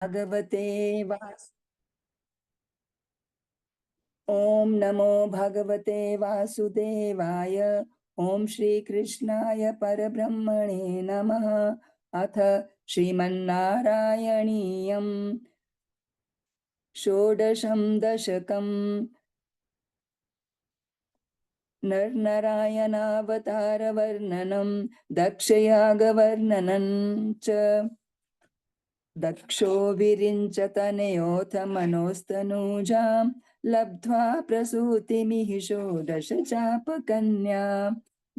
भगवते वास ओम नमो भगवते वासुदेवाय। ओम श्री कृष्णाय परब्रह्मणे नमः। अथ श्रीमन्नारायणीयं षोडशं दशकं। नरनारायणावतारवर्णनं दक्षयागवर्णनं च। दक्षो विरिञ्चतनयोऽथ मनोस्तनूजां लब्ध्वा प्रसूतिमिह षोडश चापकन्या।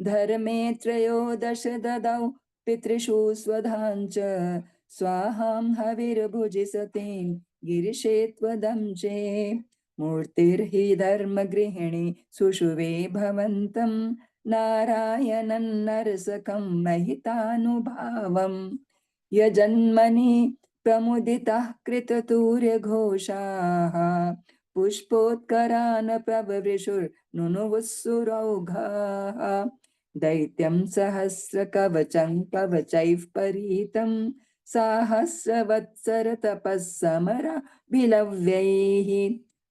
धर्मे त्रयोदश ददौ पितृषु स्वधाञ्च स्वाहां हविर्भुजि सतीं गिरिशेत्वदंशे। मूर्तिर्हि धर्मगृहिणी सुषुवे भवन्तं नारायणं नरसखं महितानुभावम्। यजन्मनि प्रमुदिताः कृततूर्यघोषाः पुष्पोत्करान् प्रवृषुर्नुनुवुस्सुरौघाः। दैत्यं सहस्रकवचं कवचैः परीतं साहस्रवत्सरतपः समराभिलव्यैः।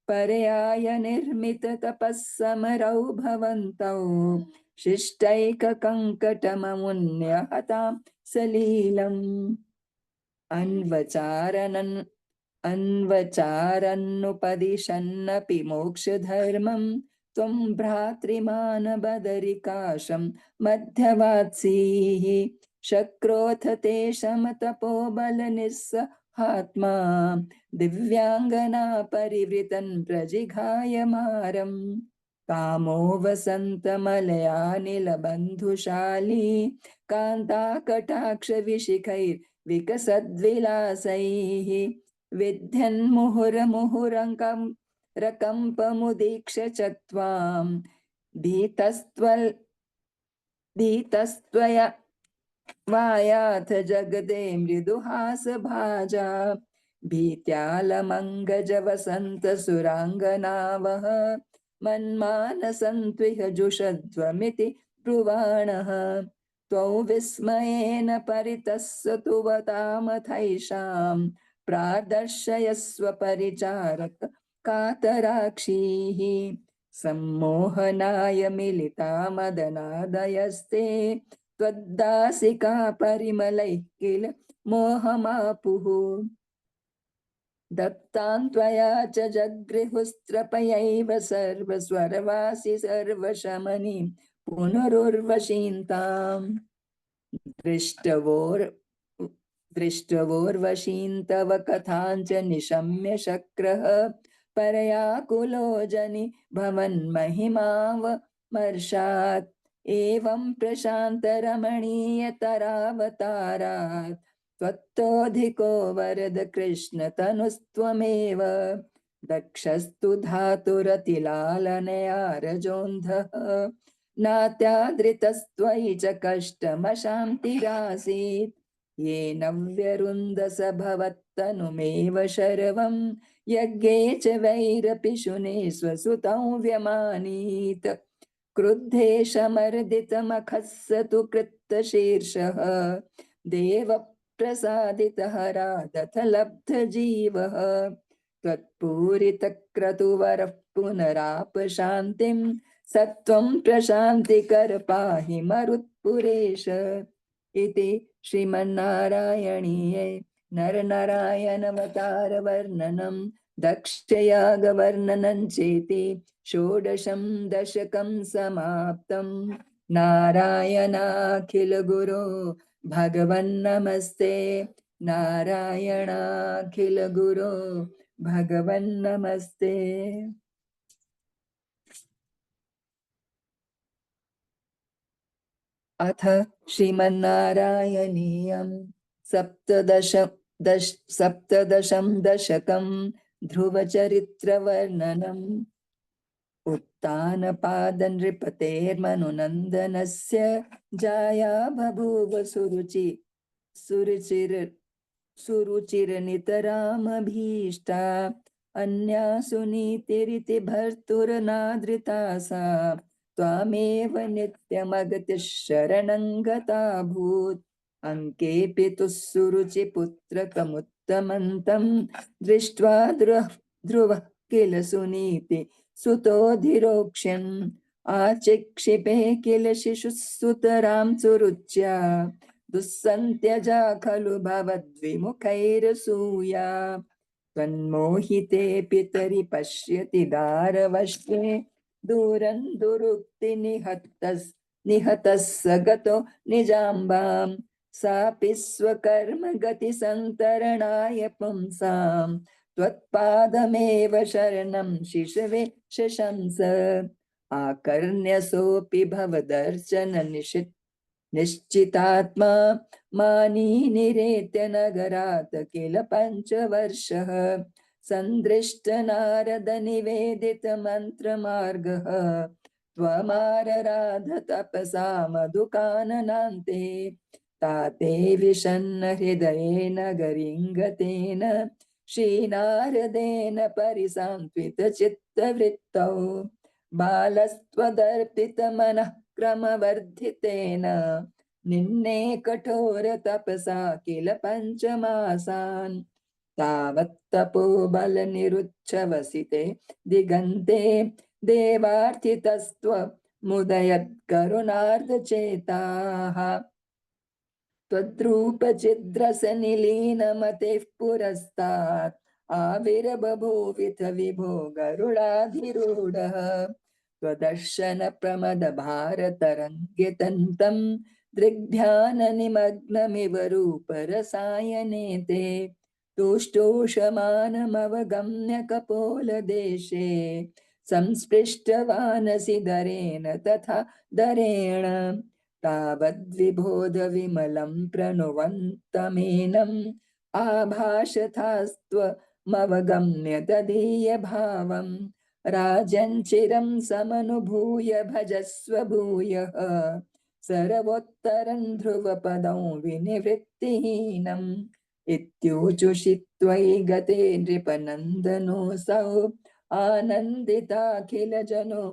पर्याय निर्मिततपः समरौ भवन्तौ शिष्टैककङ्कटममुन्य हतां सलीलम्। अन्वचारन्नुपदिशन्नपि मोक्षधर्मं त्वं भ्रातृमान् बदरिकाशं मध्यवात्सीः। शक्रोऽथ ते शमतपोबलनिस्सहात्मा दिव्याङ्गना परिवृतं प्रजिघाय मारम्। कामो वसन्तमलयानिलबन्धुशाली कान्ताकटाक्षविशिखैर्विकसद्विलासैः विध्यन्मुहुरमुहुरङ्कं रकम्पमुदीक्ष्य च त्वां धीतस्त्वया वायाथ जगदे मृदुहासभाजा। भीत्यालमङ्गजवसन्तसुराङ्गनावः मन्मानसन्त्विह जुषध्वमिति ब्रुवाणः। त्वौ विस्मयेन परितस्सतुवतामथैषां प्रादर्शयस्व परिचारक कातराक्षीः। सम्मोहनाय मिलिता मदनादयस्ते त्वद्दासिका परिमलैः किल मोहमापुः। दत्तां त्वया च जगृहुस्त्रपयैव सर्वस्वरवासि सर्वशमनि पुनरुर्वशीन्ताम्। दृष्टवोर्वशीं तव कथाञ्च निशम्य शक्रः परया कुलो जनि भवन्महिमावमर्षात्। एवं प्रशान्तरमणीयतरावतारात् त्वत्तोऽधिको वरद कृष्ण तनुस्त्वमेव। दक्षस्तु धातुरतिलालनया रजोन्धः नात्यादृतस्त्वयि च कष्टमशान्तिरासीत्। येन व्यरुन्धस भवत्तनुमेव शर्वं यज्ञे च वैरपि शुने स्वसुतं व्यमानीत्। क्रुद्धे शमर्दितमखस्स तु कृत्तशीर्षः देवप्रसादितः रादथ लब्धजीवः। त्वत्पूरितक्रतुवरः पुनरापशान्तिं सत्वं प्रशान्तिकर पाहि मरुत्पुरेश। इति श्रीमन्नारायणीये नरनारायणावतारवर्णनं दक्षयागवर्णनं चेति षोडशं दशकं समाप्तम्। नारायणाखिल गुरो भगवन्नमस्ते। नारायणाखिल गुरो भगवन्नमस्ते। अथ श्रीमन्नारायणीयं सप्तदशं दशकं ध्रुवचरित्रवर्णनम्। उत्तानपादनृपतेर्मनुनन्दनस्य जाया बभूव सुरुचिरनितरामभीष्टा। अन्या सुनीतिरिति भर्तुर्नादृता सा त्वामेव नित्यमगतिः शरणं गताभूत्। अङ्के पितुः सुरुचिपुत्रकमुत्तमोऽभूत् तमन्तं दृष्ट्वा ध्रुवः किल सुनीति सुतोऽधिरोक्ष्यन् आचिक्षिपे किल शिशुसुतरां सुरुच्या दुस्सन्त्यजा खलु भवद्विमुखैरसूया त्वन्मोहिते पितरि पश्यति दारवश्ये दूरं दुरुक्ति निहतः स गतो निजाम्बां सापि स्वकर्म गति सन्तरणाय पुंसां त्वत्पादमेव शरणं शिशवे शशंस आकर्ण्यसोऽपि भवदर्शन निश्चितात्मा मानी निरेत्य नगरात् किल पञ्चवर्षः सन्दृष्ट नारद निवेदित मन्त्रमार्गः त्वमारराध तपसा मधुकाननान्ते ताते विषन्न हृदयेन गरिङ्गतेन श्रीनारदेन परिसान्त्वित चित्तवृत्तौ बालस्त्वदर्पित मनः क्रमवर्धितेन निन्ने कठोर तपसा किल पञ्चमासान् तावत्तपोबल निरुच्छवसिते दिगन्ते देवार्थितस्त्व मुदयत् करुणार्धचेताः त्वद्रूपचिद्रस निलीनमतेः पुरस्तात् आविर्बभूविथ विभो गरुडाधिरूढः त्वदर्शन प्रमद भारतरङ्गितन्तं दृग्ध्याननिमग्नमिव रूपरसायने ते तुष्टूषमानमवगम्य कपोलदेशे संस्पृष्टवानसि दरेण तथा दरेण तावद्विबोध विमलं प्रणुवन्तमेनम् आभाषथास्त्वमवगम्य तदीय भावम् राजन् चिरं समनुभूय भजस्व भूयः सर्वोत्तरं ध्रुवपदं विनिवृत्तिहीनम् इत्यूचुषि त्वयि गते नृपनन्दनोऽसौ आनन्दिताखिल जनो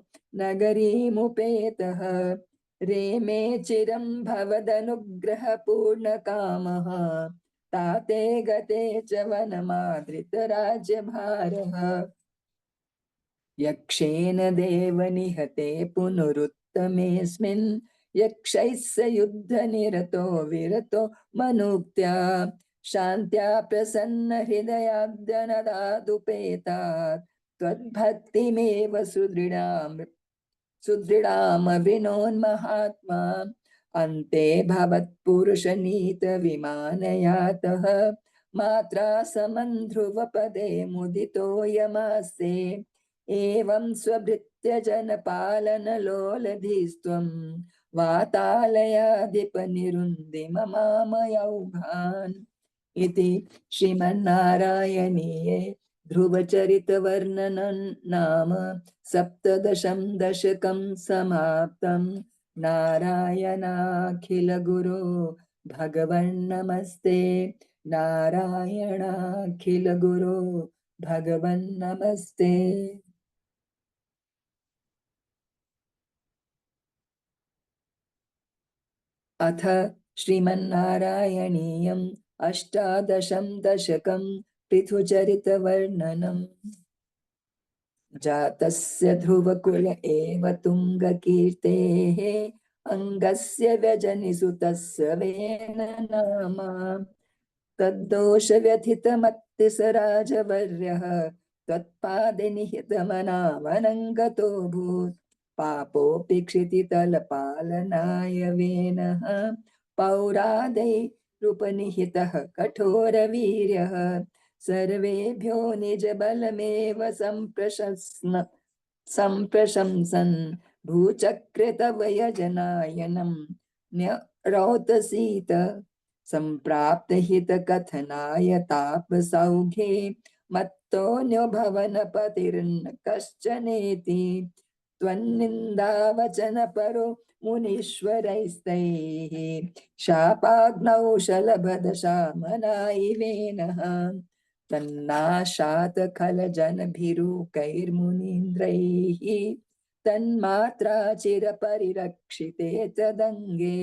नगरीमुपेतः रेमे चिरं भवदनुग्रहपूर्णकामः ताते गते च वनमादृतराज्यभारः यक्षेन देवनिहते पुनरुत्तमेऽस्मिन् यक्षैः स युद्धनिरतो विरतो मनुक्त्या शान्त्या प्रसन्न हृदयाब्दनदादुपेतात् त्वद्भक्तिमेव सुदृढामविनोन्महात्मा अन्ते भवत्पुरुषनीत विमानयातः मात्रा समन्ध्रुवपदे मुदितो यमास्ते एवं स्वभृत्य जनपालनलोलधीस्त्वं वातालयाधिपनिरुन्दिममामयौघान् इति श्रीमन्नारायणीये ध्रुवचरितवर्णनं नाम सप्तदशं दशकं समाप्तं नारायणाखिल गुरो भगवन्नमस्ते नारायणाखिल गुरो भगवन्नमस्ते। अथ श्रीमन्नारायणीयम् अष्टादशं दशकं पृथुचरितवर्णनम् जातस्य ध्रुवकुल एव तुङ्गकीर्तेः अङ्गस्य व्यजनिसुतस्य वेन नाम तद्दोषव्यथितमत्तिस राजवर्यः त्वत्पादे निहितमनावनङ्गतोऽभूत् पापोऽपि क्षितितलपालनाय वेनः पौरादैरुपनिहितः कठोरवीर्यः सर्वेभ्यो निजबलमेव सम्प्रशंसन् भूचक्रितवयजनायनं न्यरोतसीत सम्प्राप्तहितकथनाय तापसौघे मत्तोऽन्यो भवनपतिर्न कश्चनेति त्वन्निन्दावचनपरो मुनीश्वरैस्तैः शापाग्नौ शलभदशामनायिवेनः तन्नाशात् खलजनभिरूकैर्मुनीन्द्रैः तन्मात्रा चिरपरिरक्षिते तदङ्गे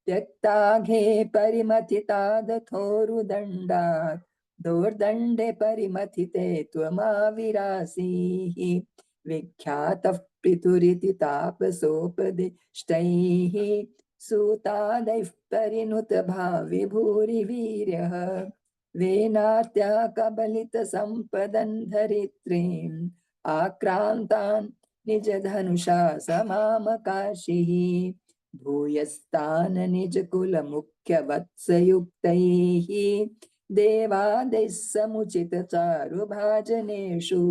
त्यक्ताघे परिमथितादथोरुदण्डात् दोर्दण्डे परिमथिते त्वमाविरासीः विख्यातः पितुरिति तापसोपदिष्टैः सूतादैः परिनुत भाविभूरिवीर्यः वेनार्त्या कबलितसम्पदन् धरित्रीम् आक्रान्तान् निजधनुषा समामकाशिः भूयस्तान् निजकुलमुख्यवत्सयुक्तैः देवादैः समुचितचारुभाजनेषु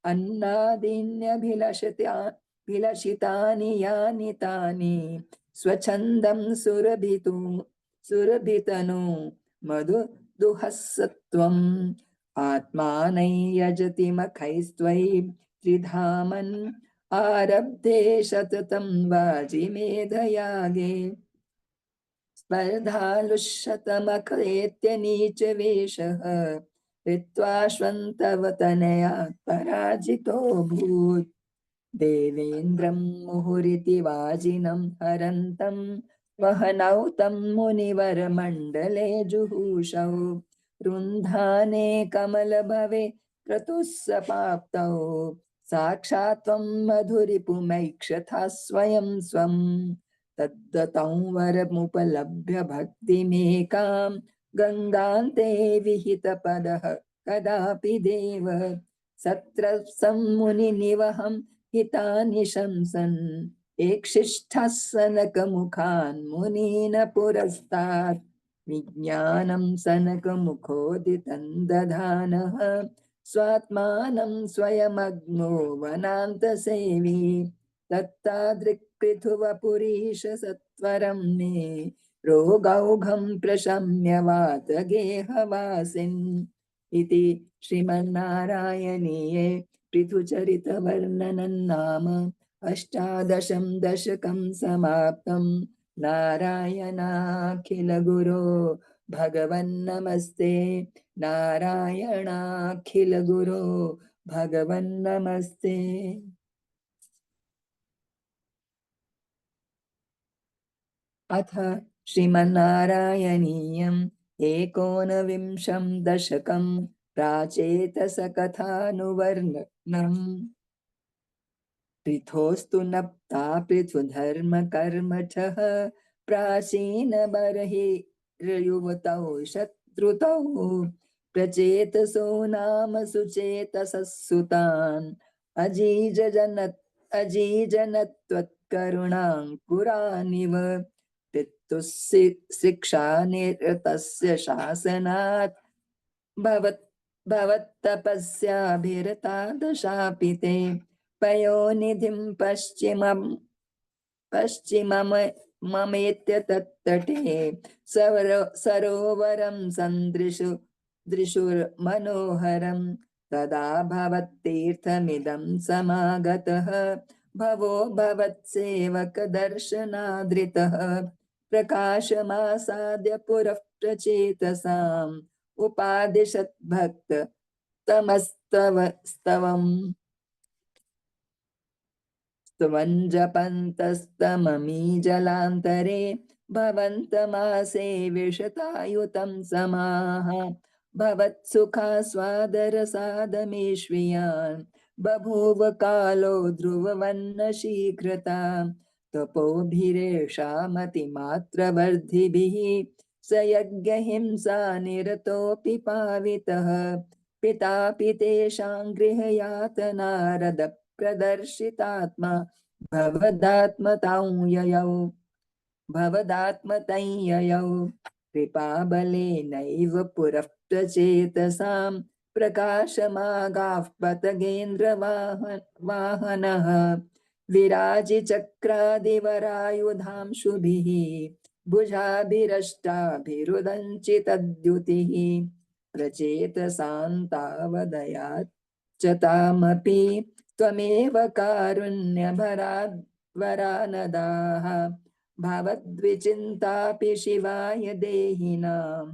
अन्नादीन्यभिलषितानि यानि तानि स्वच्छन्दं सुरभितनु मधु दुहस्सत्वम् आत्मानै यजति मखैस्त्वयि त्रिधामन् आरब्धे शततं वाजिमेधयागे स्पर्धालुशतमखेत्य नीचवेषः ऋत्वाश्वन्तवतनयात् पराजितोऽभूत् देवेन्द्रं मुहुरिति वाजिनं हरन्तं वहनौ तं मुनिवरमण्डले जुहूषौ रुन्धाने कमलभवे क्रतुः सपाप्तौ साक्षात् त्वं मधुरिपुमैक्षथा स्वयं स्वं तद्दतं वरमुपलभ्य भक्तिमेकां गङ्गान्ते विहितपदः कदापि देव सत्रसम्मुनिनिवहं हितानि शंसन् एकशिष्ठः सनकमुखान् मुनीन् पुरस्तात् विज्ञानं सनकमुखोदितं दधानः स्वात्मानं स्वयमग्नो वनान्तसेवी दत्तादृक्पृथुवपुरीश सत्वरं मे रोगौघं प्रशम्य वातगेहवासिन् इति श्रीमन्नारायणीये पृथुचरितवर्णनं नाम 18 दशकं समाप्तं नारायणाखिल गुरो भगवन्नमस्ते नारायणाखिल गुरो भगवन्नमस्ते। अथ श्रीमन्नारायणीयम् 19 दशकं प्राचेतसकथानुवर्णनम् पृथोस्तु नप्ता पृथुधर्मकर्मठः प्राचीनबर्हिर्युवतौ शत्रुतौ प्रचेतसो नाम सुचेतसः सुतान् अजीजनत्वत्करुणाङ्कुरानिव पितुः शिक्षानिरतस्य शासनात् भवत्तपस्याभिरता दशापि ते पयोनिधिं पश्चिममेत्य तत्तटे सरोवरं दृशुर्मनोहरं तदा भवत्तीर्थमिदं समागतः भवो भवत्सेवकदर्शनादृतः प्रकाशमासाद्य पुरः प्रचेतसाम् उपादिशत् भक्त तमस्तवम् स्तवञ्जपन्तस्तममी जलान्तरे भवन्तमासे विशतायुतं समाः भवत्सुखास्वादरसादमेष्वियान् बभूव कालो ध्रुववन्न शीघ्रता तपोभिरेषामतिमात्रवर्धिभिः स यज्ञहिंसा निरतोऽपि पावितः पितापि तेषां गृहयातनारद प्रदर्शितात्मा भवदात्मतञ्ययौ कृपाबलेनैव पुरः प्रचेतसां प्रकाशमागाः पतगेन्द्रवाहनः विराजिचक्रादिवरायुधांशुभिः भुजाभिरष्टाभिरुदञ्चितद्युतिः प्रचेतसान्तावदयात् च तामपि त्वमेव कारुण्यभराद्वरानदाः भवद्विचिन्तापि शिवाय देहिनां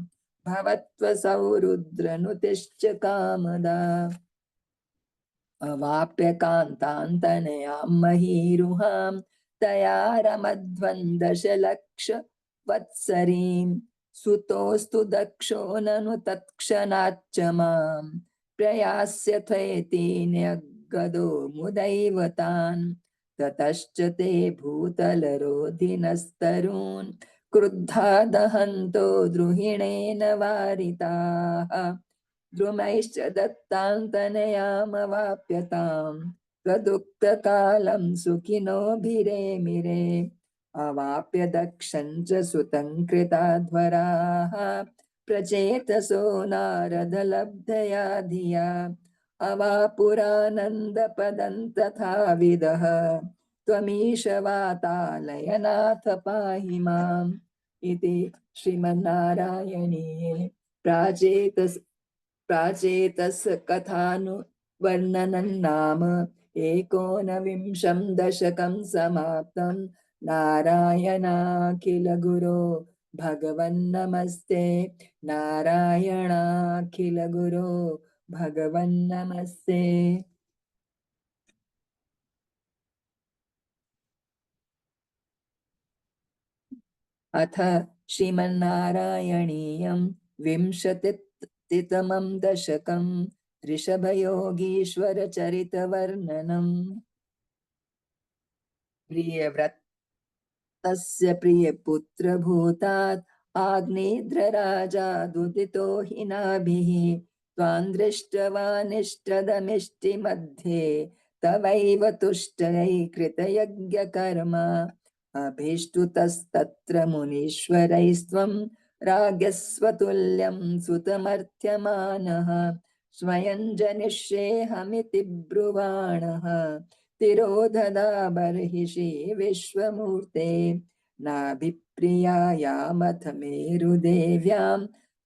भवत्वसौ रुद्रनुतिश्च कामदा अवाप्य कान्तान्तनयां महीरुहां तया रमध्वं 10 लक्ष वत्सरीं सुतोस्तु दक्षो ननु तत्क्षणाच्च मां प्रयास्यथेति न्यग्गदो मुदैव तान् ततश्च ते भूतलरोधिनस्तरून् क्रुद्धा दहन्तो द्रुहिणेन वारिताः द्रुमैश्च दत्तान्तनयामवाप्यताम् तदुक्तकालं सुखिनोभिरेमिरे अवाप्य दक्षं च सुतं कृताध्वराः प्रचेतसो नारदलब्धया धिया अवापुरानन्दपदं तथाविदः त्वमीशवातालयनाथ पाहि माम् इति श्रीमन्नारायणीये प्राचेतस कथानुवर्णनं नाम एकोनविंशं दशकं समाप्तं नारायणाखिल गुरो भगवन्नमस्ते नारायणाखिल गुरो भगवन्नमस्ते। अथ श्रीमन्नारायणीयं विंशतितमं दशकं ऋषभयोगीश्वरचरितवर्णनम्। प्रियव्रत तस्य प्रियपुत्रभूतात् आग्नेयद्रराजा दुदितो हि नाभिः त्वां दृष्ट्वानिष्टदमिष्टिमध्ये तवैव तुष्टयै कृतयज्ञकर्म अभीष्टुतस्तत्र मुनीश्वरैस्त्वं राज्ञस्वतुल्यं सुतमर्थ्यमानः स्वयं जनिष्येऽहमिति ब्रुवाणः तिरोधदा बर्हिषि विश्वमूर्ते नाभिप्रियायामथ मेरुदेव्यां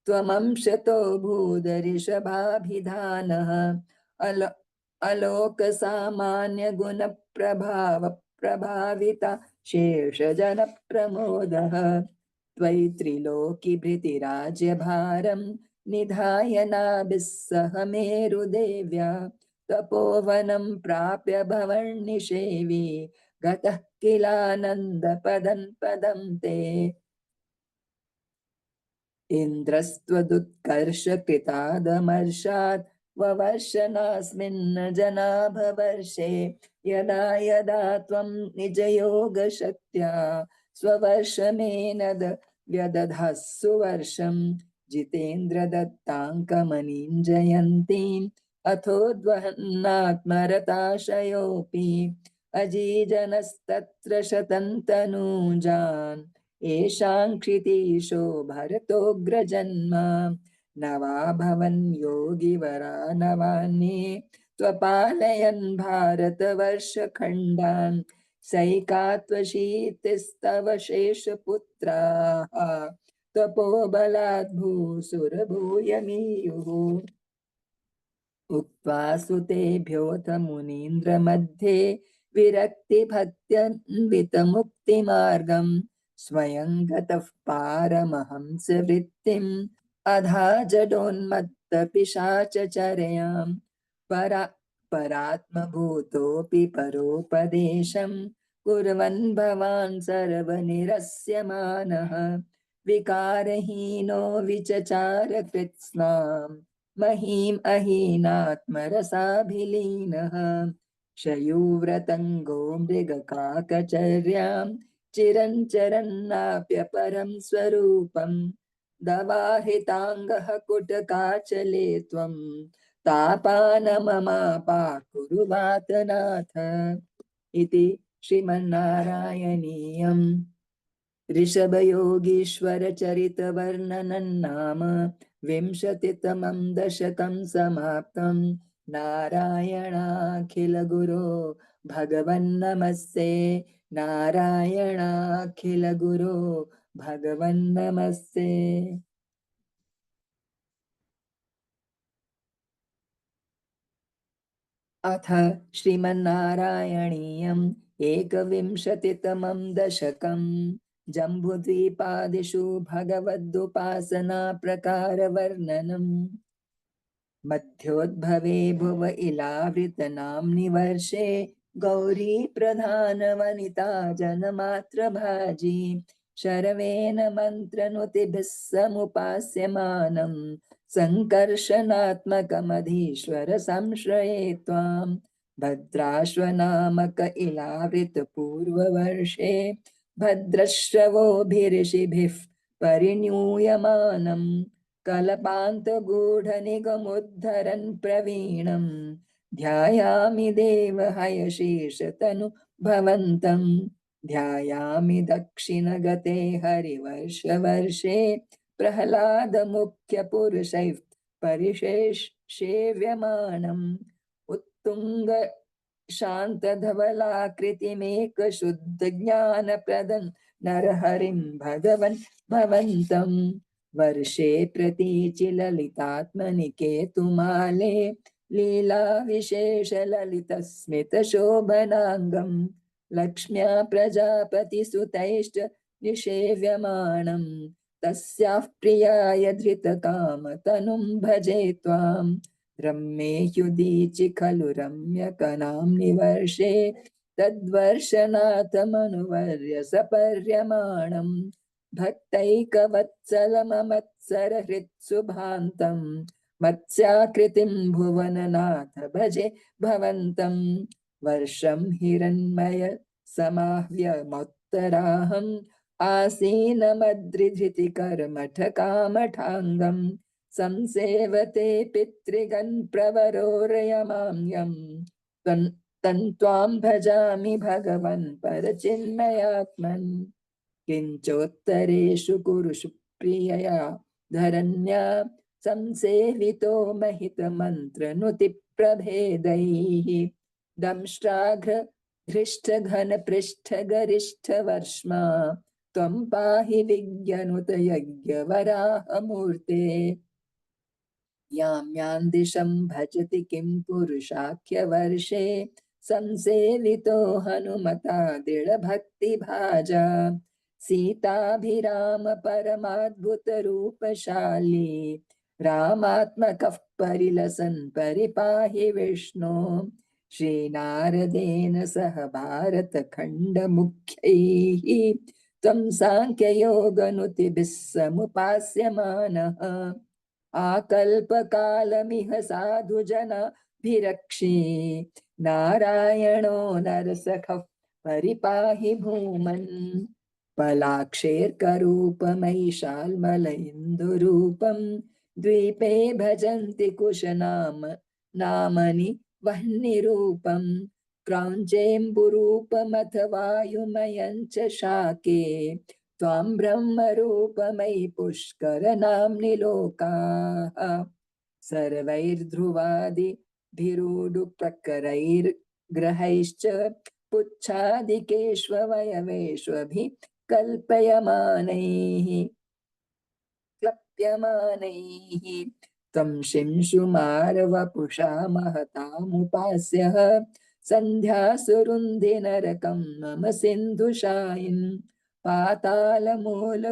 त्वमंशतो भूदऋषभाभिधानः प्रभाविता शेषजनप्रमोदः त्वयि त्रिलोकिभृतिराज्यभारं निधाय नाभिः सह मेरुदेव्या तपोवनं प्राप्य भवन्निषेवी गतः किलानन्दपदं पदं ते इन्द्रस्त्वदुत्कर्षकृतादमर्षात् ववर्षनास्मिन् जनाभवर्षे यदा यदा त्वं निजयोगशक्त्या स्ववर्षमेनद व्यदधास्सु वर्षं जितेन्द्रदत्ताङ्कमणिं जयन्तीम् अथोद्वहन्नात्मरताशयोऽपि अजीजनस्तत्र शतन्तनूजान् येषां क्षितीशो भरतोऽग्रजन्म नवा भवन् योगिवरा नवान्ये त्वपालयन् भारतवर्षखण्डान् सैकात्वशीतिस्तव शेषपुत्राः तपोबलात् भूसुरभूयमीयुः उक्त्वा सुतेभ्योऽथ मुनीन्द्रमध्ये विरक्तिभक्त्यन्वितमुक्तिमार्गम् स्वयं गतः पारमहंसवृत्तिम् अधा जडोन्मत्तपिशाचचर्यां परात्मभूतोऽपि परोपदेशं कुर्वन् भवान् सर्वनिरस्यमानः विकारहीनो विचचार कृत्स्नाम् महीम् अहीनात्मरसाभिलीनः शयूव्रतङ्गो मृगकाकचर्यां चिरञ्चरन्नाप्यपरं स्वरूपं दवाहृताङ्गः कुटकाचले त्वं तापानममापाकुरु वातनाथ इति श्रीमन्नारायणीयम् ऋषभयोगीश्वरचरितवर्णनं नाम विंशतितमं दशकं समाप्तं नारायणाखिलगुरो भगवन्नमस्ते नारायणाखिलगुरो भगवन्नमस्ते। अथ श्रीमन्नारायणीयम् एकविंशतितमं दशकम् जम्बुद्वीपादिषु भगवदुपासना प्रकारवर्णनम् मध्योद्भवे भुव इलावृतनाम्नि वर्षे गौरी प्रधानवनिता जनमात्रभाजी शर्वेण मन्त्रनुतिभिः समुपास्यमानं सङ्कर्षणात्मकमधीश्वर संश्रये त्वाम् भद्राश्वनामक इलावृतपूर्ववर्षे भद्रश्रवोभिऋषिभिः परिणूयमानं कल्पान्तगूढनिगमुद्धरन् प्रवीणम् ध्यायामि देवहयशीर्षतनु भवन्तम् ध्यायामि दक्षिणगते हरिवर्षवर्षे प्रह्लादमुख्यपुरुषैः परिशेव्यमानम् उत्तुङ्ग शान्तधवलाकृतिमेकशुद्धज्ञानप्रदं नरहरिं भगवन् भवन्तं वर्षे प्रतीचिललितात्मनि केतुमाले लीलाविशेषललितस्मितशोभनाङ्गं लक्ष्म्या प्रजापतिसुतैश्च निषेव्यमाणं तस्याः प्रियाय धृतकामतनुं भजे त्वाम् रम्येयुदीचि खलु रम्यकनाम्नि वर्षे तद्वर्षनाथमनुवर्य सपर्यमाणम् भक्तैकवत्सलममत्सरहृत्सुभान्तम् मत्स्याकृतिं भुवननाथ भजे भवन्तम् वर्षं हिरण्मय समाह्व्यमोत्तराहम् आसीनमद्रिधृतिकर्मठकामठाङ्गम् संसेवते पितृगन् प्रवरोरयमाम्यम् तन्त्वां भजामि भगवन् परचिन्मयात्मन् किञ्चोत्तरेषु कुरुषु प्रियया धरण्या संसेवितो महितमन्त्रनुतिप्रभेदैः दंष्ट्राघ्र धृष्टघनपृष्ठगरिष्ठवर्ष्मा त्वं पाहि विज्ञनुत यज्ञवराहमूर्ते यां यां दिशं भजति किं पुरुषाख्यवर्षे संसेवितो हनुमता दृढभक्तिभाजा सीताभिराम परमाद्भुतरूपशाली रामात्मकः परिलसन् परिपाहि विष्णो श्रीनारदेन सह भारतखण्डमुख्यैः त्वं साङ्ख्ययोगनुतिभिः समुपास्यमानः आकल्पकालमिह साधुजनाभिरक्षे नारायणो नरसखः परिपाहि भूमन् पलाक्षेर्करूपमैशाल्मलइन्दुरूपं द्वीपे भजन्ति कुशनाम नामनि वह्निरूपं क्रौञ्चेऽम्बुरूपमथ वायुमयं च शाके त्वां ब्रह्मरूपमयि पुष्करनाम्नि लोकाः सर्वैर्ध्रुवादिभिरूढुप्रकरैर्ग्रहैश्च पुच्छादिकेष्ववयवेष्वभिः क्लप्यमानैः त्वं शिंशुमारवपुषा महतामुपास्यः सन्ध्यासुरुन्धि नरकं मम सिन्धुशायिन् पातालमूल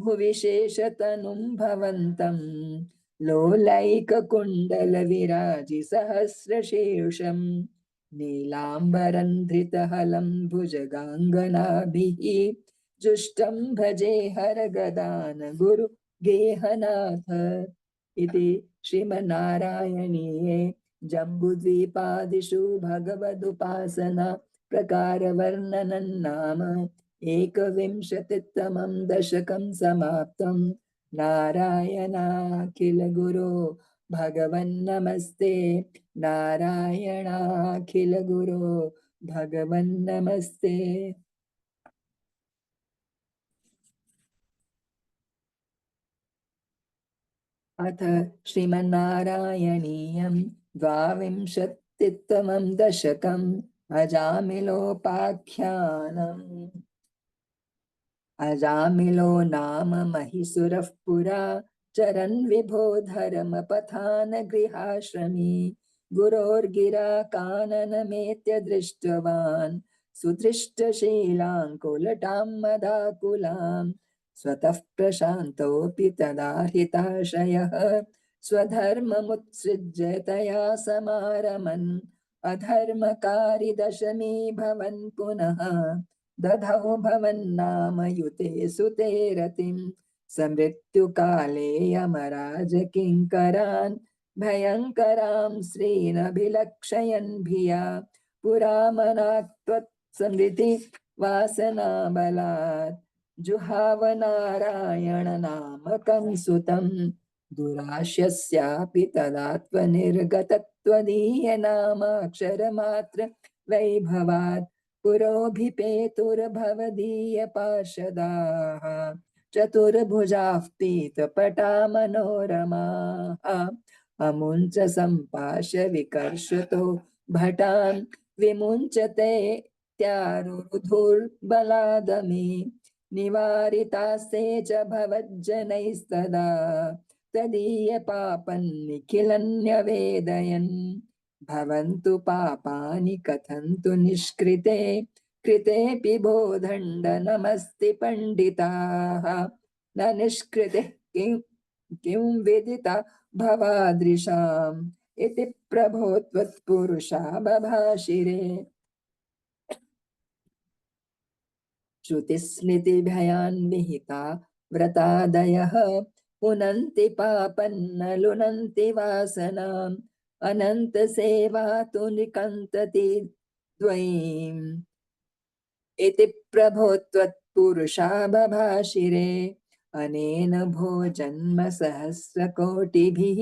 भुविशेषतनुं भवन्तं लोलैककुण्डलविराजि सहस्रशीर्षं नीलाम्बरं धृतहलं भुजगाङ्गनाभिः जुष्टं भजे हरगदान गुरु गेहनाथ इति श्रीमन्नारायणीये जम्बुद्वीपादिषु भगवदुपासना प्रकारवर्णनं नाम एकविंशतितमं दशकं समाप्तं नारायणाखिल गुरो भगवन्नमस्ते नारायणाखिल गुरो भगवन्नमस्ते। अथ श्रीमन्नारायणीयं द्वाविंशतितमं दशकम् अजामिलोपाख्यानम् अजामिलो नाम महिसुरः पुरा चरन् विभो धर्मपथान गृहाश्रमी गुरोर्गिरा काननमेत्य दृष्टवान् सुदृष्टशीलाङ्कुलटां मदाकुलां स्वतः प्रशान्तोऽपि तदा हृताशयः स्वधर्ममुत्सृज्य तया समारमन् अधर्मकारि दशमी भवन् पुनः दधौ भवन्नाम युते सुते रतिं समृत्युकाले यमराज किङ्करान् भयङ्करां श्रीनभिलक्षयन् भिया पुरामनाक् त्वत्स्मृति वासना बलात् जुहाव नारायण नामकं सुतं दुराश्यस्यापि तदा त्वनिर्गतत्वदीय नामाक्षरमात्र वैभवात् पुरोभिपेतुर्भवदीय पार्षदाः चतुर्भुजाः पीतपटा मनोरमाः अमुञ्च सम्पाश्य विकर्षतो भटान् विमुञ्चते त्यारुधुर्बलादमी निवारितास्ते च भवज्जनैस्तदा तदीय पापन्निखिलन्यवेदयन् भवन्तु पापानि कथन्तु निष्कृते कृतेऽपि बोधण्ड नमस्ति पण्डिताः न निष्कृते किं विदिता भवादृशाम् इति प्रभो त्वत्पुरुषा बभाषिरे श्रुतिस्मृतिभयान्विहिता व्रतादयः पुनन्ति पापन्न लुनन्ति वासनाम् अनन्तसेवा तु निकन्तति द्वयीम् इति प्रभो त्वत्पुरुषा बभाषिरे अनेन भोजन्म सहस्रकोटिभिः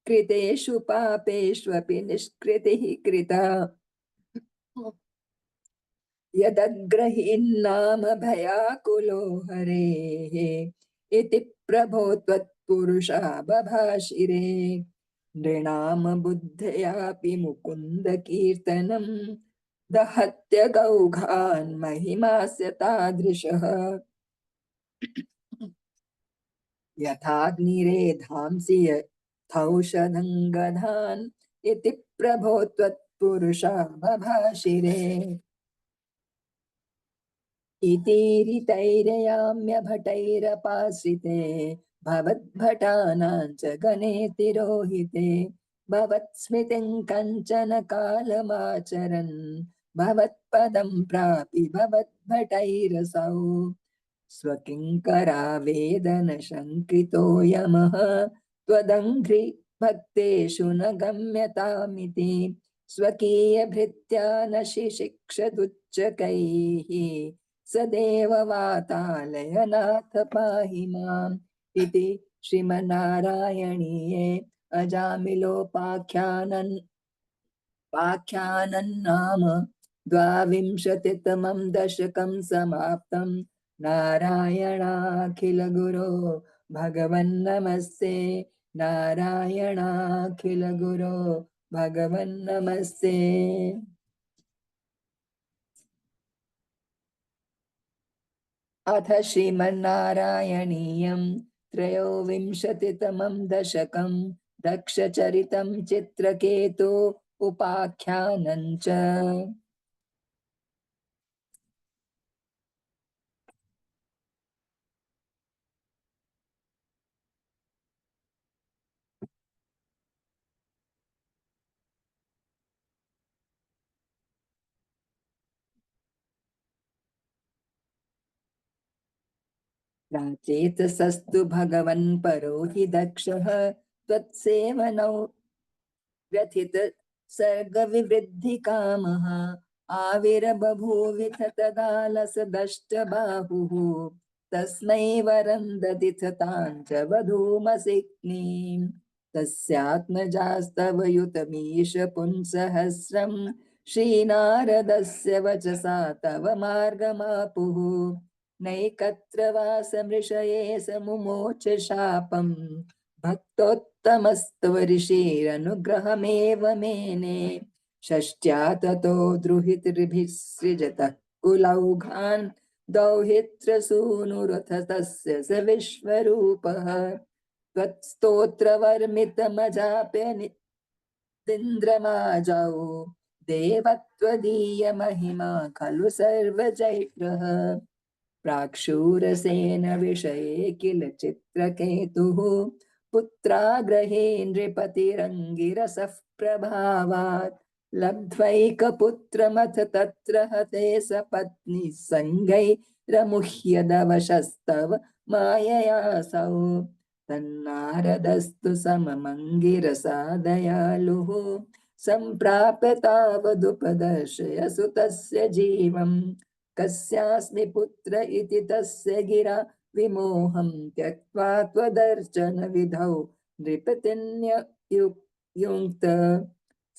कृतेषु पापेष्वपि निष्कृतिः कृता यदग्रहीन्नाम भयाकुलो हरेः इति प्रभो त्वत्पुरुषा बभाषिरे नृणाम बुद्धयापि मुकुन्द कीर्तनं दहत्य गौघान् महिमास्य तादृशः यथाग्निरेधांसि यथौषधं गधान् इति प्रभो त्वत्पुरुषा बभाषिरे इतीरितैरयाम्यभटैरपाश्रिते भवद्भटानां च गणे तिरोहिते भवत्स्मृतिं कञ्चन कालमाचरन् भवत्पदं प्रापि भवद्भटैरसौ स्वकिङ्करावेदन शङ्कितो यमः त्वदङ्घ्रि भक्तेषु न गम्यतामिति स्वकीयभृत्या न शिशिक्षदुच्चकैः सदेव वातालयनाथ पाहि माम् इति श्रीमन्नारायणीये अजामिलोपाख्यानन् नाम द्वाविंशतितमं दशकं समाप्तम् नारायणाखिल गुरो भगवन्नमस्ते नारायणाखिल गुरो भगवन्नमस्ते अथ श्रीमन्नारायणीयं त्रयोविंशतितमं दशकं दक्षचरितं चित्रकेतो उपाख्यानं च प्राचेतसस्तु भगवन् परो हि दक्षः त्वत्सेवनौ व्यथित सर्गविवृद्धि कामः आविर्बभूविथ तदालसदष्टबाहुः तस्मै वरं ददिथ ताञ्च वधूमसिग्नीम् तस्यात्मजास्तव युतमीश पुंसहस्रं श्रीनारदस्य वचसा तव मार्गमापुः नैकत्र वासमृषये समुमोच शापम् भक्तोत्तमस्तव ऋषिरनुग्रहमेव मेने षष्ट्या ततो द्रुहितृभिः सृजतः कुलौघान् दौहित्रसूनुरथ तस्य स विश्वरूपः त्वत्स्तोत्रवर्मितमजाप्य निन्द्रमाजौ देवत्वदीय महिमा खलु सर्वजैत्रः प्राक्षूरसेन विषये किल चित्रकेतुः पुत्राग्रहे नृपतिरङ्गिरसः प्रभावात् लब्ध्वैकपुत्रमथ तत्र हते सपत्नी सङ्गैरमुह्यदवशस्तव माययासौ तन्नारदस्तु सममङ्गिरसा दयालुः सम्प्राप्य तावदुपदर्शय सुतस्य जीवम् कस्यास्मि पुत्र इति तस्य गिरा विमोहं त्यक्त्वा त्वदर्चन विधौ नृपतिन्युक्त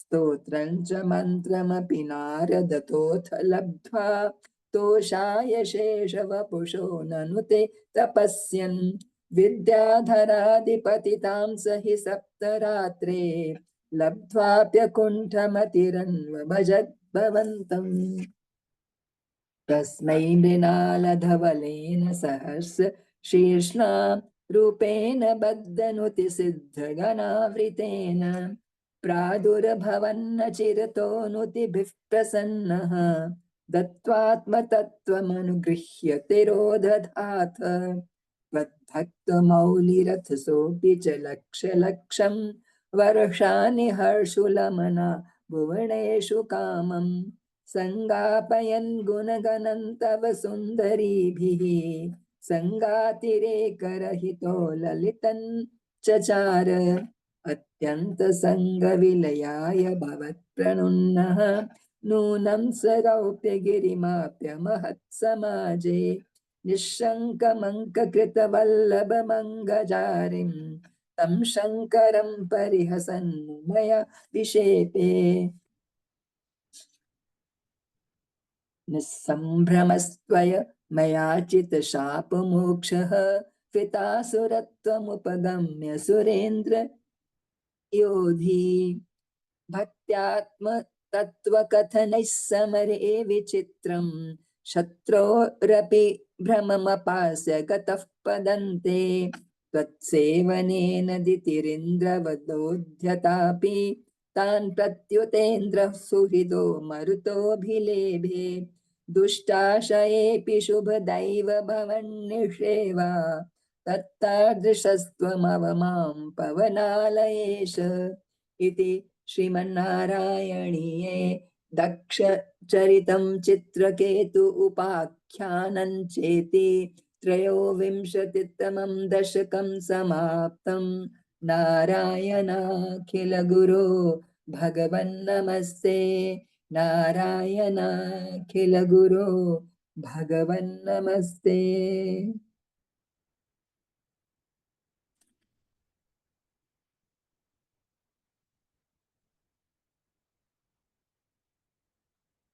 स्तोत्रं च मन्त्रमपि नारदतोऽथ लब्ध्वा तोषाय शेषवपुषो ननु ते तपस्यन् विद्याधराधिपतितां स हि सप्तरात्रे लब्ध्वाप्यकुण्ठमतिरन्वभजद्भवन्तम् तस्मै मृणालधवलेन सहर्ष शीर्ष्णा रूपेण बद्धनुति सिद्धगणावृतेन प्रादुर्भवन्न चिरतोऽनुतिभिः प्रसन्नः दत्त्वात्मतत्त्वमनुगृह्य तिरोदधाथ त्वद्भक्तमौलिरथसोऽपि च लक्ष वर्षाणि हर्षुलमना भुवनेषु कामम् संगापयन् गुणगणं तव सुन्दरीभिः संगातिरेकरहितो ललितं चचार अत्यन्त संगविलयाय भवत्प्रणुन्नः नूनं सरौप्यगिरिमाप्य महत्समाजे निःशङ्कमङ्ककृतवल्लभमङ्गजारिं तं शङ्करं परिहसन् मया विशेपे निस्सम्भ्रमस्त्वय मयाचित शापमोक्षः पितासुरत्वमुपगम्य सुरेन्द्र योधी भक्त्यात्म तत्त्वकथनैः समरे विचित्रं शत्रोरपि भ्रममपास्य गतः पदन्ते त्वत्सेवनेन दितिरिन्द्रवदोध्यतापि तान् प्रत्युतेन्द्रः सुहृदो मरुतोऽभिलेभे दुष्टाशयेऽपि शुभदैव भवन्निषेवा तत्तादृशस्त्वमवमां पवनालयेश इति श्रीमन्नारायणीये दक्षचरितं चित्रकेतु उपाख्यानं चेति त्रयोविंशतितमं दशकं समाप्तं नारायणाखिल गुरो भगवन्नमस्ते नारायणाखिल गुरो भगवन्नमस्ते।